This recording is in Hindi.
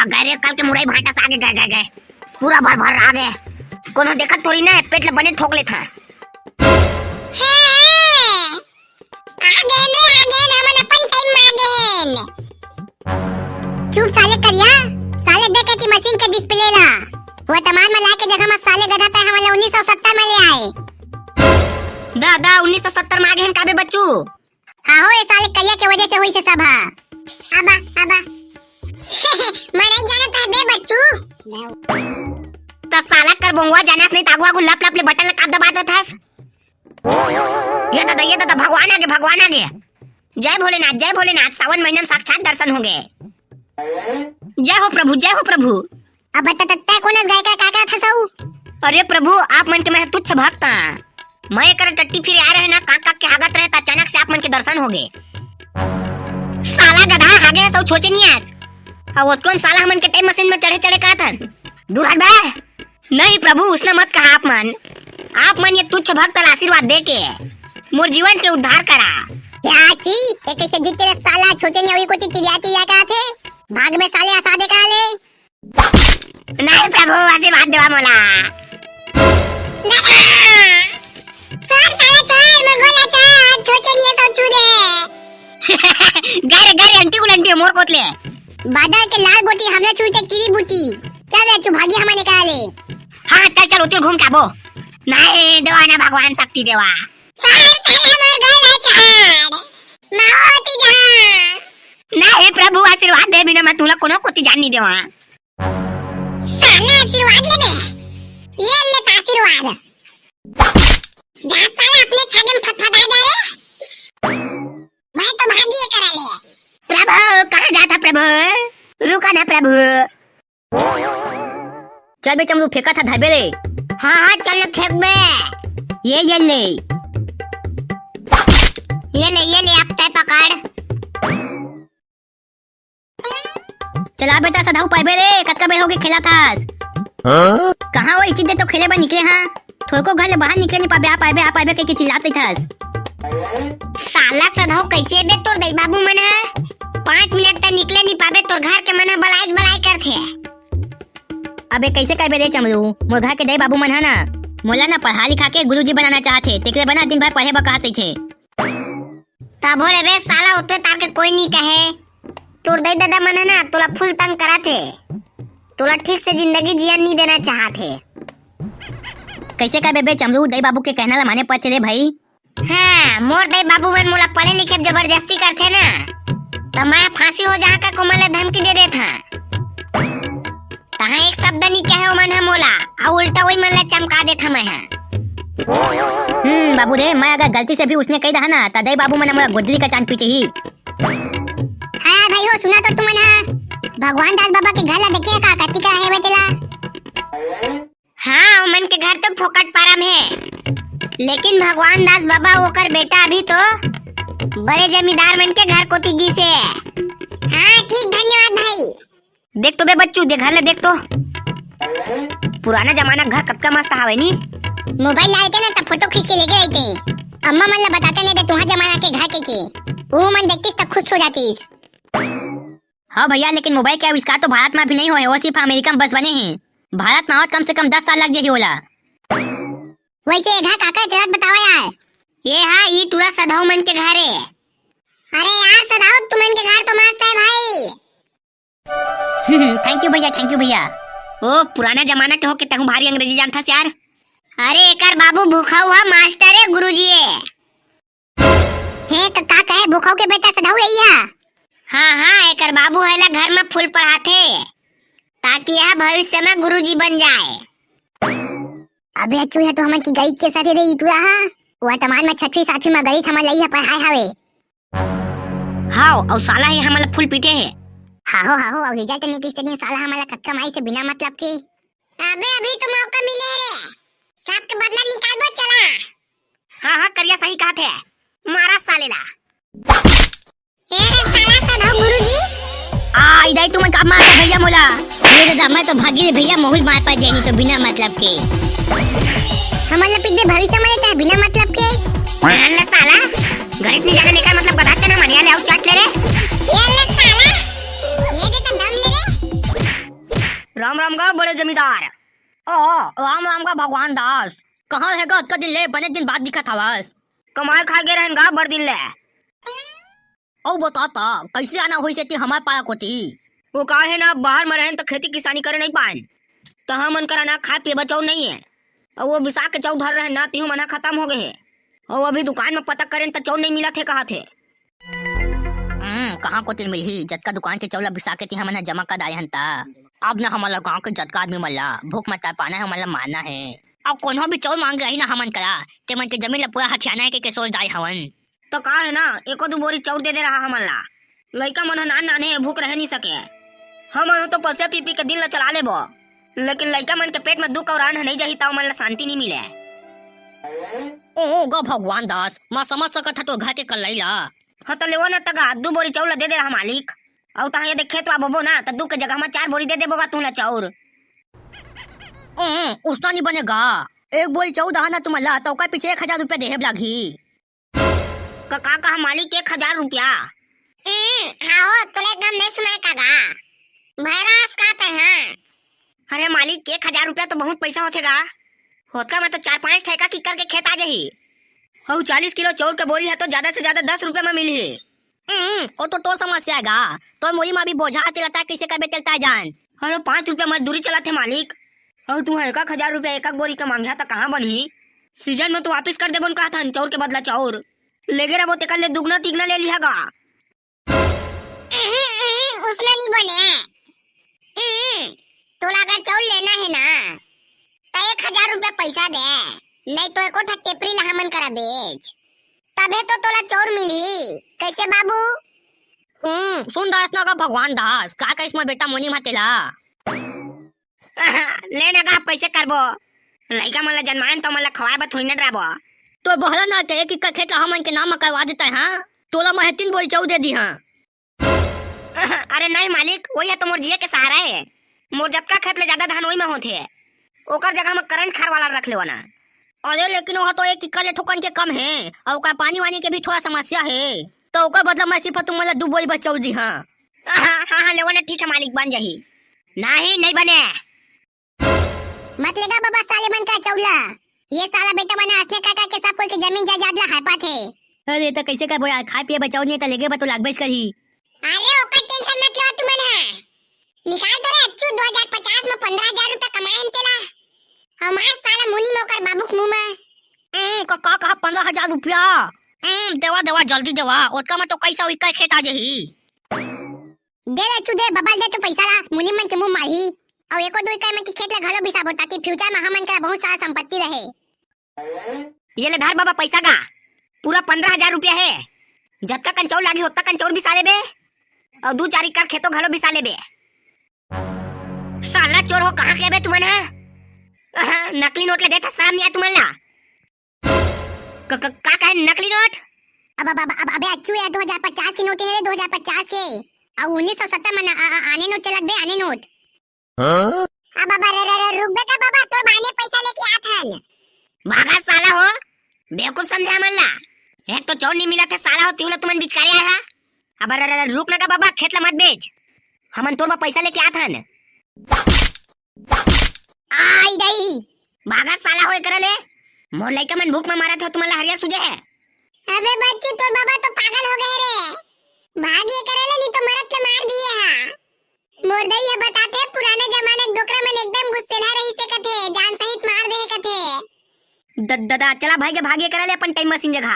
गए रे कल के मुरई भाटा से आगे गए पूरा भर भर आ गए। कोनो देखत थोड़ी ना पेट ले बने ठोक ले था। चुप साले करिया, साले देखे की मशीन के डिस्प्ले ला वो तमाम में लाके जगह में साले गधा पे हमले 1970 में ले आए। दादा 1970 में आ गए हैं काबे बच्चू। हां हो ये साले करिया के वजह से होई से सब हां। आबा मैं नहीं जानता है बे बच्चू। त साला कर बंगवा जानस नहीं तागवा गु लप ले बटन काब दबा दत हस। ये दादा भगवान आगे। जय भोलेनाथ सावन महीने में साक्षात दर्शन होंगे। जय हो प्रभु। अब बता तै कोनस गाय का काका फसाऊ। अरे प्रभु आप मन के मैं तुच्छ भक्त मैं कर टट्टी फिर आ रहे ना काका के आगत रहे अचानक से आप मन के दर्शन हो गए। साला गधा आगे है सब छोचे नहीं आज और कौन साला हमन के टाइम मशीन में चढ़े का था। दूर हट बे। नहीं प्रभु उसने मत कहा आप मन ये तुच्छ भक्त आशीर्वाद दे के मोर जीवन के उद्धार करा। क्या ची एक कैसे जीते रे साला छोचे नहीं हुई को चिड़िया का थे भाग में साले आसा दे का ले। नहीं प्रभु आशीर्वाद देवा मोला। चार साला चार मंगोला चार छोटे नहीं तो छुरे। गरे अंटी मोर कोतले बादल के लाल गोटी हमने छुटे कीरी बूटी। चल रे तू भागी हमें निकाले। हां चल उतर घूम के आबो। नहीं देवाना भगवान शक्ति देवा। नहीं प्रभु आशीर्वाद दे बिना मैं तुला कोनो कोती जान नहीं देवा। साले आशीर्वाद ले बे। ये ले आशीर्वाद। जा साला अपने छागे में फटफटा जा रे। मैं तो भागी करा ले। प्रभु कहां जाता प्रभु रुका ना प्रभु। चल बे चमरू फेंका था धबे रे। हां चल फेंक बे। ये ले अब तय पकड़। चला बेटा सदाऊ पाइबे रे कतका बेर होके खेला थास। कहां वो इचिदे तो खेले बा निकले हां थोको घर ले बाहर निकले नहीं पाबे आ पाइबे के चिल्लाते थास। साला सदाऊ कैसे बे तोर दई बाबू मन है 5 मिनट तक निकले नहीं पाबे तोर घर के मन बलाई करथे। अबे कैसे कहबे रे चमरू मोर घर के दई बाबू मन है ना मोला ना पढ़ा लिखा के गुरुजी बनाना चाहते तेकरे बना दिन भर पढ़े बकाते थे। तब रे बे साला होते तार के कोई नहीं कहे तोर दई दादा मन है ना तोला फुल तंग कराथे तोला ठीक से जिंदगी जियन नहीं देना चाहते। कैसे कहबे बे चमरू दई बाबू के कहना ला माने पड़ते रे भाई। हां मोर दई बाबू मन मोला पढ़े लिखे जबरदस्ती करथे ना त मैं फांसी हो जा का कोमल धमकी दे था। तहां एक शब्द नहीं कहे मन है मोला आ उल्टा वही मन ला चमका देथा मैं है। बाबू रे मैं अगर गलती से भी उसने कही रहा ना त दई बाबू मन मोला गोदरी का चांद पीटे ही। हां भाई हो सुना तो तुमन हां भगवान दास बाबा के घर ला देखिए का कति का है बेटेला। हां मन के घर तो फोकट पारम है लेकिन भगवान दास बाबा ओकर बेटा अभी तो बड़े जमींदार मन के घर कोती गी से। हां ठीक धन्यवाद भाई। देख तो बे बच्चू दे घर ले देख तो पुराना जमाना घर कतका मस्त हावे नी। मोबाइल लाए थे ना तब फोटो खींच के लेके आए थे। अम्मा मन ला बताते नहीं थे तुम्हारा जमाना के घर के वो मन देखतीस तब खुश हो जातीस। हाँ भैया लेकिन मोबाइल के आविष्कार तो भारत में भी नहीं हुए वो सिर्फ अमेरिका में बस बने हैं। भारत में और कम से कम 10 साल लग जाएगी होला। वैसे घर काका जरूरत बताओ यार। ये हां ई टूरा सदाऊ मन के घर है। अरे यार सदाऊ तुमन के घर तो मस्त है भाई। थैंक यू भैया। ओ पुराना जमाना के हो के तहु भारी अंग्रेजी जानता यार। अरे एकर बाबू भूखा हुआ मास्टर है गुरुजी हे का कहे भूखा के बेटा सदाऊ यही है। हां एकर बाबू है ला घर में फूल पढ़ाथे ताकि यह भविष्य में गुरुजी बन जाए। अबे चूहे तो हमन की गई के साथे रे इटुआ हां वो तमान में 6वीं 7वीं में गई हमन लई है पढ़ाई हवे। हां और साला है हमन फूल पीटे है। हां हो अब हिजा तने किस ने साला हमन कच्चा माई से बिना मतलब के। अबे तो मौका मिले रे सब के बदला निकाल दो चला। हां करिया सही कहा थे मारा सालेला। ए साला सदाऊ गुरुजी इधर तुम काम मार भैया मोला मेरे दामा तो भागी रे भैया मोहित मार पा देनी तो बिना मतलब के हमन ला पिट भविष्य में लेता है बिना मतलब के। अल्लाह साला गणित नहीं जाने का मतलब बताते ना मनिया ले आउ चाट ले रे। ये ले साला ये दे तो दम ले रे। राम राम का बड़े जमींदार। ओ राम राम का भगवान दास। कहाँ है का दिन ले बने दिन बाद दिखा था बस। कमाए खा के रहन गा बड़ दिन ले। ओ बताता कैसे आना हुई से हमारे पाया कोती। वो कहा है ना बाहर में रहन तो खेती किसानी करे नहीं पाए, तो हम मन करा ना खाए पिए बचाओ नहीं है। और वो बिसा के चौ धर रहे ना तीहू मना खत्म हो गए है। और अभी दुकान में पता करें तो चौ नहीं मिला थे कहा थे। कहाँ को तिल मिली जतका दुकान के चौला बिसा के तिहा मना जमा कर आए हंता। अब ना हमारा गांव के जतका आदमी मल्ला भूख मत पाना है हमारा मानना है। अब कोनो भी चौल मांग रही ना हमन करा ते मन के जमीन ला पूरा हथियाना है के सोच दाई हवन। तो कहा है ना एको दो बोरी चाउर दे रहा हमला। लड़का मन नान नाने भूख रह नहीं सके। हम तो पसे पी पी के दिल ला चला ले बो, लेकिन लड़का मन के पेट में दुख और अन्न नहीं जाही तो मन ला शांति नहीं मिले। ओ गो भगवान दास मां समझ सकत तो घर के कर लैला। हाँ तो लेवो ना तगा 2 बोरी चाउर दे रहा मालिक। और तहाँ यदि खेत बबो ना तो 2 के जगह में 4 बोरी दे देबोगा तू ला चाउर। उसना नहीं बनेगा। 1 बोरी चाउर दहाना तुम ला तो का पीछे 1000 रुपया देहेब लागी। का कहा मालिक 1000 रुपया। हाँ तोले एकदम नहीं सुनाए कागा भैरास कहते हैं। अरे मालिक 1000 रुपया तो बहुत पैसा होतेगा। होता में तो 4-5 ठेका की करके खेत आ जाही। और 40 किलो चाउर का बोरी है तो ज्यादा से ज्यादा 10 रुपए में मिली। वो तो समस्या है गा। तो मोई माँ भी बोझा चलता कैसे कर चलता है जान। अरे 5 रुपया मजदूरी चलाते मालिक। और तू 1000 रुपया एक बोरी का मांगा तो कहाँ बनी। सीजन में तो वापिस कर दे कहा था चाउर के बदला चाउर लेगे रहो ते ले दुगना तिगना ले लियागा। उसने नहीं बने। तोला अगर चाउर लेना है ना तो 1000 रुपया पैसा दे, नहीं तो एको टेपरी ला हमन करा बेच, तबे तो तोला चाउर मिली। कैसे बाबू? सुन दास ना का भगवान दास का इसमें बेटा मोनी मातेला। लेना का पैसे करबो। लड़का मन ला जन्मायन तो मन ला खवाए बा थोड़ी ना डराबो। तो बहला ना के एक का खेत हमन के नाम करवा देता है। हाँ तोला मैं 3 बोरी चाउर दे दी। हाँ अरे नहीं मालिक वही है तो मोर जिये के सहारा है। मोर जतका खेत ले ज्यादा धान वही में होते है। ओकर जगह में करंट खार वाला रख लेवा ना। अरे लेकिन वो तो एक किक्का ले ठोकन के कम है और का पानी वानी के भी थोड़ा समस्या है। तो ओकर बदला मैं सिर्फ तुम मला 2 बोरी बस चाउर दी। हाँ हाँ लेवा ना ठीक है मालिक बन जाही। नहीं बने मत लेगा बाबा साले मन का चौला। ये साला बेटा मने असने काका के सब कोई के जमीन जायदाद ला हापा थे। अरे तो कैसे का बोया खाए पिए बचाओ नहीं तो लेगे बा तो लागबेच करही। अरे ओकर टेंशन मत लो तुमन है। निकाल दो रे अच्छू 2050 में 15000 रुपया कमाए हम तेला। हमार साला मुनी नौकर बाबू मुंह में। का कहा 15000 रुपया। देवा जल्दी देवा ओतका में तो कैसा विका खेत आ जही। दे रे अच्छू दे बबल दे तो पैसा ला मुनी मन के मुंह माही। और एको 2 इकाई में की खेत ला घलो बिसाबो ताकि फ्यूचर में हमन का बहुत सारा संपत्ति रहे। ये ले धार बाबा पैसा का पूरा 15000 रुपया है। जतका कंचौर लागी होता कंचौर बिसा लेबे और 2-4 एकड़ खेतो घलो बिसा लेबे। साला चोर हो कहाँ के बे तुमन है। नकली नोट ले देता शर्म नहीं आ तुमन ला। का कहे नकली नोट। अबे अच्छू है 2050 की नोट है रे 2050 के। और 1970 में आने नोट चलत बे आने नोट। अब रे रुक बेटा बाबा तोर भाने पैसा लेके आत हन। भागा साला हो बेवकूफ समझा मन ला। एक तो चौर नहीं मिला था साला हो तिहुला तुमन बीच करे आया। अब रुक ना का बाबा खेत ला मत बेच हमन तोर बा पैसा लेके आत हन। आई दई भागा साला होए करले मोर लइका मन भूख में मारा था तुमन ला हरिया सुजे है। अबे बच्चू तोर बाबा तो पागल हो गए रे। भागे करले नहीं तो मरद के मार दिए हां। मोर दई बताते पुराने जमाने के डोकरा में एकदम गुस्से ना रही से कथे जान सहित मार दे कथे। दादा चला भाई के भागे करले अपन टाइम मशीन जगह।